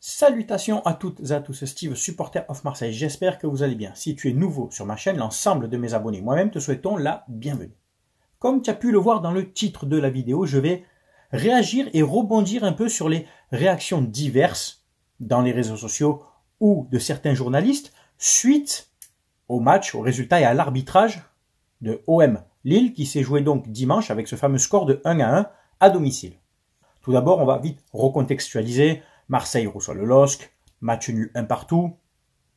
Salutations à toutes et à tous, Steve, supporter of Marseille, j'espère que vous allez bien. Si tu es nouveau sur ma chaîne, l'ensemble de mes abonnés, moi-même te souhaitons la bienvenue. Comme tu as pu le voir dans le titre de la vidéo, je vais réagir et rebondir un peu sur les réactions diverses dans les réseaux sociaux ou de certains journalistes suite au match, au résultat et à l'arbitrage de OM Lille qui s'est joué donc dimanche avec ce fameux score de 1-1 à domicile. Tout d'abord, on va vite recontextualiser. Marseille reçoit le LOSC, match nul 1 partout.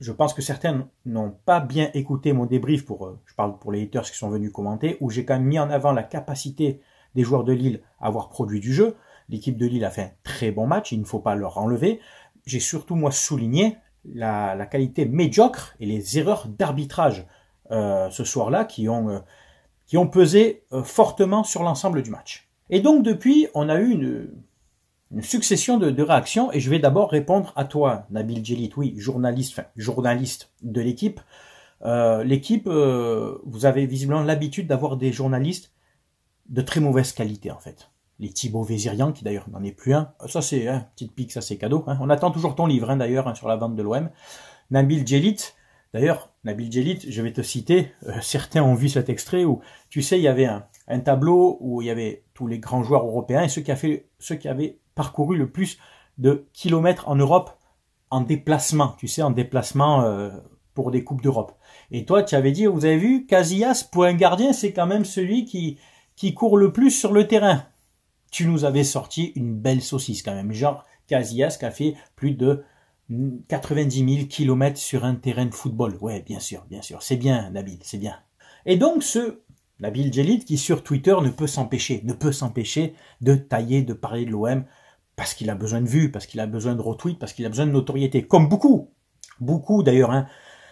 Je pense que certains n'ont pas bien écouté mon débrief, je parle pour les haters qui sont venus commenter, où j'ai quand même mis en avant la capacité des joueurs de Lille à avoir produit du jeu. L'équipe de Lille a fait un très bon match, il ne faut pas leur enlever. J'ai surtout, moi, souligné la qualité médiocre et les erreurs d'arbitrage ce soir-là qui ont pesé fortement sur l'ensemble du match. Et donc, depuis, on a eu une succession de réactions et je vais d'abord répondre à toi, Nabil Djellit, oui, journaliste de l'équipe. L'équipe, vous avez visiblement l'habitude d'avoir des journalistes de très mauvaise qualité en fait. Les Thibaut Vézirian, qui d'ailleurs n'en est plus un, ça c'est petite pique, ça c'est cadeau. On attend toujours ton livre d'ailleurs sur la vente de l'OM. Nabil Djellit, d'ailleurs, Nabil Djellit, je vais te citer, certains ont vu cet extrait où, tu sais, il y avait un tableau où il y avait tous les grands joueurs européens et ceux qui avaient parcouru le plus de kilomètres en Europe en déplacement, tu sais, en déplacement pour des Coupes d'Europe. Et toi, tu avais dit, vous avez vu, Casillas, pour un gardien, c'est quand même celui qui court le plus sur le terrain. Tu nous avais sorti une belle saucisse quand même, genre Casillas qui a fait plus de 90 000 kilomètres sur un terrain de football. Ouais, bien sûr, c'est bien, Nabil, c'est bien. Et donc, ce Nabil Djellit qui sur Twitter ne peut s'empêcher de tailler, de parler de l'OM parce qu'il a besoin de vues, parce qu'il a besoin de retweets, parce qu'il a besoin de notoriété. Comme beaucoup d'ailleurs,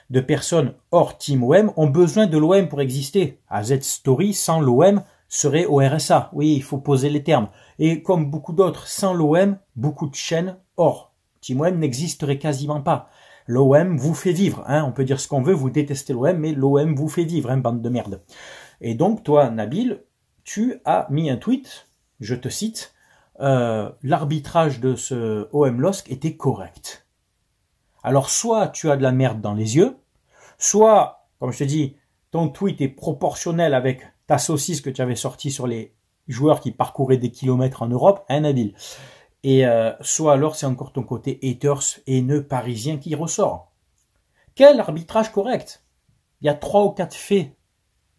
de personnes hors Team OM ont besoin de l'OM pour exister. AZ Story, sans l'OM, serait au RSA. Oui, il faut poser les termes. Et comme beaucoup d'autres, sans l'OM, beaucoup de chaînes hors Team OM n'existeraient quasiment pas. L'OM vous fait vivre. On peut dire ce qu'on veut, vous détestez l'OM, mais l'OM vous fait vivre, bande de merde. Et donc, toi, Nabil, tu as mis un tweet, je te cite, l'arbitrage de ce OM LOSC était correct. Alors, soit tu as de la merde dans les yeux, soit, comme je te dis, ton tweet est proportionnel avec ta saucisse que tu avais sortie sur les joueurs qui parcouraient des kilomètres en Europe, Nabil. Et soit alors c'est encore ton côté haters, haineux, parisien qui ressort. Quel arbitrage correct? Il y a 3 ou 4 faits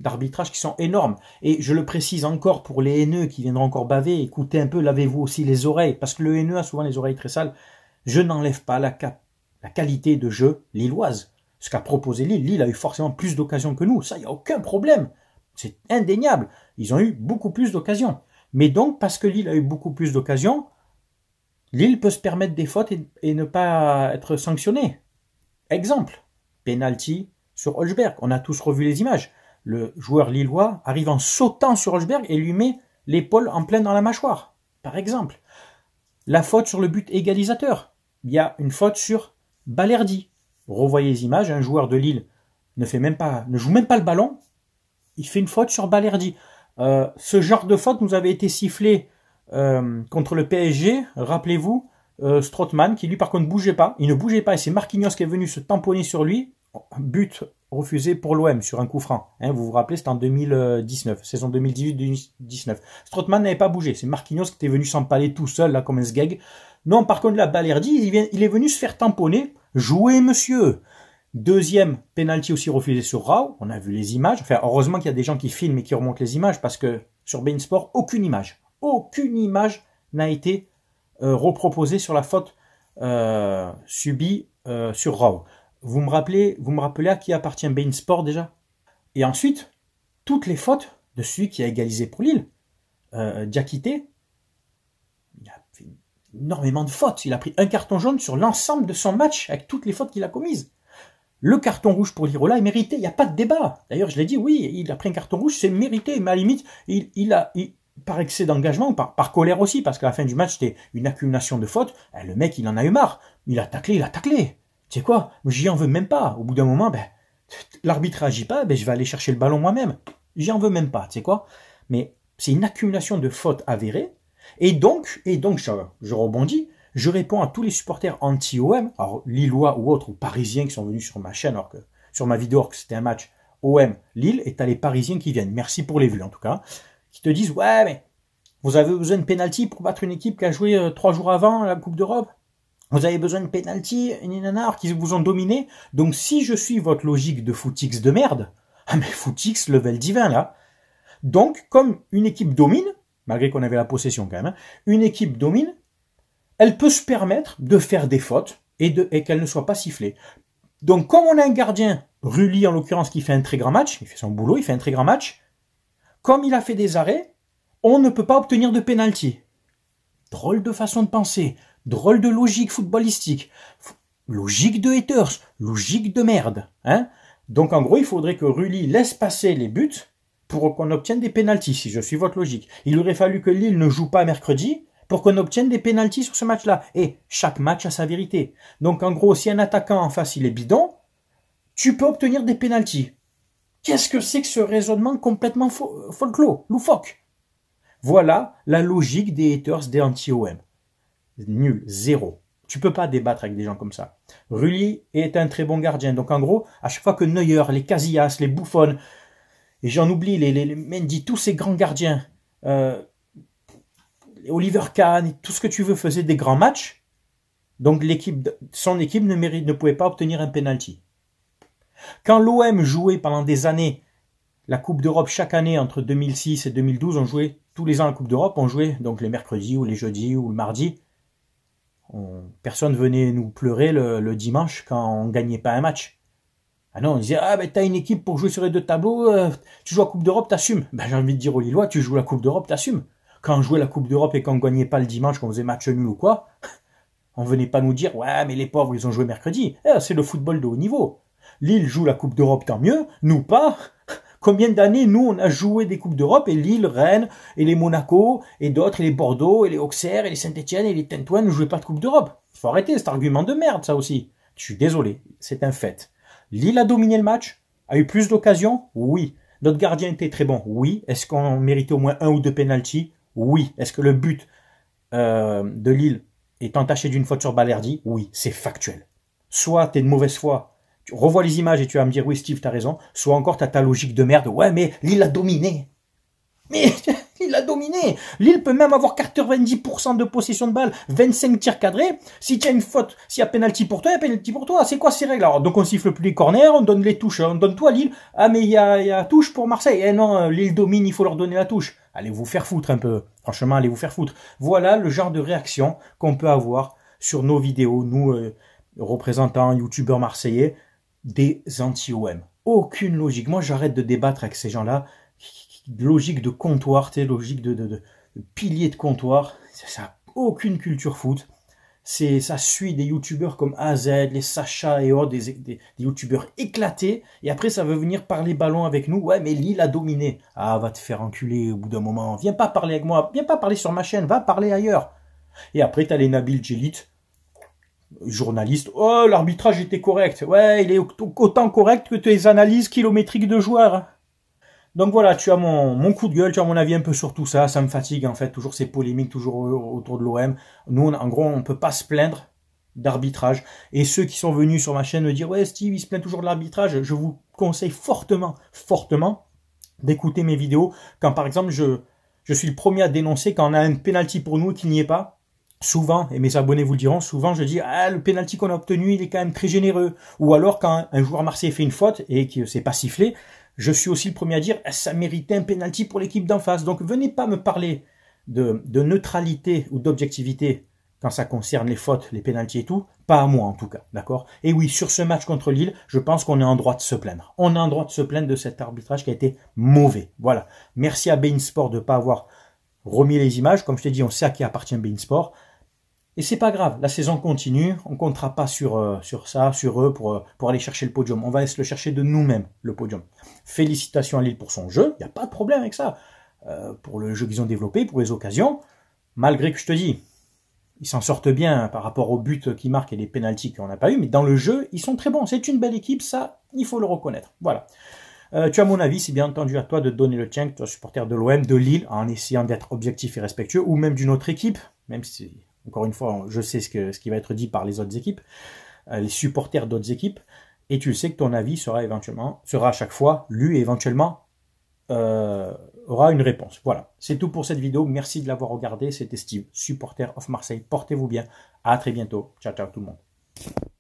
d'arbitrage qui sont énormes. Et je le précise encore pour les haineux qui viendront encore baver, écoutez un peu, lavez-vous aussi les oreilles, parce que le haineux a souvent les oreilles très sales. Je n'enlève pas la qualité de jeu lilloise. Ce qu'a proposé Lille, Lille a eu forcément plus d'occasions que nous, ça, il n'y a aucun problème. C'est indéniable. Ils ont eu beaucoup plus d'occasions. Mais donc, parce que Lille a eu beaucoup plus d'occasions, Lille peut se permettre des fautes et ne pas être sanctionné. Exemple, penalty sur Holzberg. On a tous revu les images. Le joueur lillois arrive en sautant sur Holzberg et lui met l'épaule en plein dans la mâchoire. Par exemple, la faute sur le but égalisateur. Il y a une faute sur Balerdi. Revoyez les images, un joueur de Lille ne joue même pas le ballon. Il fait une faute sur Balerdi. Ce genre de faute nous avait été sifflé contre le PSG, rappelez-vous, Strootman, qui lui par contre bougeait pas, il ne bougeait pas, et c'est Marquinhos qui est venu se tamponner sur lui, but refusé pour l'OM sur un coup franc, vous vous rappelez, c'était en 2019, saison 2018-2019, Strootman n'avait pas bougé, c'est Marquinhos qui était venu s'empaler tout seul, là, comme un sgeg. Non, par contre, là, Balerdi, il est venu se faire tamponner, jouez monsieur. Deuxième penalty aussi refusé sur Rao, on a vu les images, enfin, heureusement qu'il y a des gens qui filment et qui remontent les images, parce que sur beIN Sport, aucune image n'a été reproposée sur la faute subie sur Rao. Vous me rappelez à qui appartient beIN Sport déjà? Et ensuite, toutes les fautes de celui qui a égalisé pour Lille, Diakité, il a fait énormément de fautes. Il a pris un carton jaune sur l'ensemble de son match avec toutes les fautes qu'il a commises. Le carton rouge pour Lirola est mérité, il n'y a pas de débat. D'ailleurs, je l'ai dit, oui, il a pris un carton rouge, c'est mérité, mais à la limite, par excès d'engagement, par colère aussi, parce qu'à la fin du match, c'était une accumulation de fautes. Le mec, il en a eu marre. Il a taclé. Tu sais quoi? J'y en veux même pas. Au bout d'un moment, l'arbitre agit pas, je vais aller chercher le ballon moi-même. J'y en veux même pas, tu sais quoi? Mais c'est une accumulation de fautes avérées. Et donc, je rebondis, Je réponds à tous les supporters anti-OM, alors lillois ou autres, ou parisiens qui sont venus sur ma chaîne, alors que sur ma vidéo, que c'était un match OM-Lille, et t'as les parisiens qui viennent, merci pour les vues en tout cas, qui te disent, ouais, mais vous avez besoin de pénalty pour battre une équipe qui a joué 3 jours avant la Coupe d'Europe. Vous avez besoin de pénalty, qui vous ont dominé. Donc si je suis votre logique de footix de merde, ah mais footix level divin là. Donc comme une équipe domine, malgré qu'on avait la possession quand même, hein, une équipe domine, elle peut se permettre de faire des fautes et qu'elle ne soit pas sifflée. Donc comme on a un gardien, Rulli en l'occurrence, qui fait un très grand match, il fait son boulot, il fait un très grand match, comme il a fait des arrêts, on ne peut pas obtenir de pénalty. Drôle de façon de penser, drôle de logique footballistique, logique de haters, logique de merde. Hein. Donc en gros, il faudrait que Rulli laisse passer les buts pour qu'on obtienne des pénaltys, si je suis votre logique. Il aurait fallu que Lille ne joue pas mercredi pour qu'on obtienne des pénaltys sur ce match-là. Et chaque match a sa vérité. Donc en gros, si un attaquant en face il est bidon, tu peux obtenir des pénaltys. Qu'est-ce que c'est que ce raisonnement complètement folklore, loufoque? Voilà la logique des haters des anti-OM. Nul, zéro. Tu peux pas débattre avec des gens comme ça. Rulli est un très bon gardien. Donc en gros, à chaque fois que Neuer, les Casillas, les Buffon, et j'en oublie, les Mendy, tous ces grands gardiens, Oliver Kahn, tout ce que tu veux, faisaient des grands matchs, donc son équipe ne pouvait pas obtenir un penalty. Quand l'OM jouait pendant des années la Coupe d'Europe chaque année entre 2006 et 2012, on jouait tous les ans la Coupe d'Europe, on jouait donc les mercredis ou les jeudis ou le mardi. Personne venait nous pleurer le dimanche quand on gagnait pas un match. Ah non, on disait, ah ben t'as une équipe pour jouer sur les 2 tableaux, tu joues la Coupe d'Europe, t'assumes. Ben j'ai envie de dire aux Lillois, tu joues la Coupe d'Europe, t'assumes. Quand on jouait la Coupe d'Europe et qu'on gagnait pas le dimanche, qu'on faisait match nul ou quoi, on venait pas nous dire, ouais mais les pauvres ils ont joué mercredi. C'est le football de haut niveau. Lille joue la Coupe d'Europe, tant mieux, nous pas. Combien d'années, nous, on a joué des Coupes d'Europe, et Lille, Rennes, et les Monaco, et d'autres, et les Bordeaux, et les Auxerre, et les Saint-Etienne, et les Tintouin ne jouaient pas de Coupe d'Europe. Il faut arrêter cet argument de merde, ça aussi. Je suis désolé, c'est un fait. Lille a dominé le match, a eu plus d'occasions, oui. Notre gardien était très bon, oui. Est-ce qu'on méritait au moins 1 ou 2 pénaltys? Oui. Est-ce que le but de Lille est entaché d'une faute sur Balerdi? Oui, c'est factuel. Soit t'es de mauvaise foi, tu revois les images et tu vas me dire, oui Steve, t'as raison. Soit encore t'as ta logique de merde, ouais mais Lille a dominé. Mais il a dominé. Lille peut même avoir 90% de possession de balle, 25 tirs cadrés. Si tu as une faute, s'il y a pénalty pour toi, il y a pénalty pour toi. C'est quoi ces règles? Alors, donc on siffle plus les corners, on donne les touches, on donne tout à Lille. Ah mais il y a touche pour Marseille. Eh non, Lille domine, il faut leur donner la touche. Allez vous faire foutre un peu. Franchement, allez vous faire foutre. Voilà le genre de réaction qu'on peut avoir sur nos vidéos, nous, représentants, youtubeurs marseillais, des anti-OM. Aucune logique. Moi, j'arrête de débattre avec ces gens-là. Logique de comptoir, logique de pilier de comptoir. Ça n'a aucune culture foot. Ça suit des youtubeurs comme AZ, les Sacha et autres, des youtubeurs éclatés. Et après, ça veut venir parler ballon avec nous. Ouais, mais Lille a dominé. Ah, va te faire enculer au bout d'un moment. Viens pas parler avec moi. Viens pas parler sur ma chaîne. Va parler ailleurs. Et après, t'as les Nabil Djellit, journaliste. Oh, l'arbitrage était correct. Ouais, il est autant correct que tes analyses kilométriques de joueurs. Donc voilà, tu as mon coup de gueule, tu as mon avis un peu sur tout ça. Ça me fatigue en fait, toujours ces polémiques, toujours autour de l'OM. Nous, en gros, on peut pas se plaindre d'arbitrage. Et ceux qui sont venus sur ma chaîne me dire, ouais Steve, il se plaint toujours de l'arbitrage, je vous conseille fortement d'écouter mes vidéos. Quand par exemple, je suis le premier à dénoncer quand on a un penalty pour nous et qu'il n'y est pas. Souvent, et mes abonnés vous le diront, souvent je dis, ah, le penalty qu'on a obtenu, il est quand même très généreux. Ou alors quand un joueur marseillais fait une faute et que c'est pas sifflé, je suis aussi le premier à dire, ça méritait un penalty pour l'équipe d'en face. Donc venez pas me parler de neutralité ou d'objectivité quand ça concerne les fautes, les penaltys et tout. Pas à moi en tout cas, d'accord? Et oui, sur ce match contre Lille, je pense qu'on est en droit de se plaindre. On est en droit de se plaindre de cet arbitrage qui a été mauvais. Voilà. Merci à beIN Sport de ne pas avoir remis les images. Comme je t'ai dit, on sait à qui appartient beIN Sport. Et c'est pas grave, la saison continue, on comptera pas sur eux pour aller chercher le podium. On va se le chercher de nous-mêmes, le podium. Félicitations à Lille pour son jeu, il n'y a pas de problème avec ça. Pour le jeu qu'ils ont développé, pour les occasions, malgré que je te dis, ils s'en sortent bien par rapport aux buts qu'ils marquent et les pénaltys qu'on n'a pas eu, mais dans le jeu, ils sont très bons. C'est une belle équipe, ça, il faut le reconnaître. Voilà. Tu as mon avis, c'est bien entendu à toi de donner le tien, que tu es supporter de l'OM, de Lille, en essayant d'être objectif et respectueux, ou même d'une autre équipe, même si Encore une fois, je sais ce qui va être dit par les autres équipes, les supporters d'autres équipes, et tu sais que ton avis sera à chaque fois lu et éventuellement aura une réponse. Voilà, c'est tout pour cette vidéo. Merci de l'avoir regardé. C'était Steve, supporter of Marseille. Portez-vous bien. À très bientôt. Ciao, ciao tout le monde.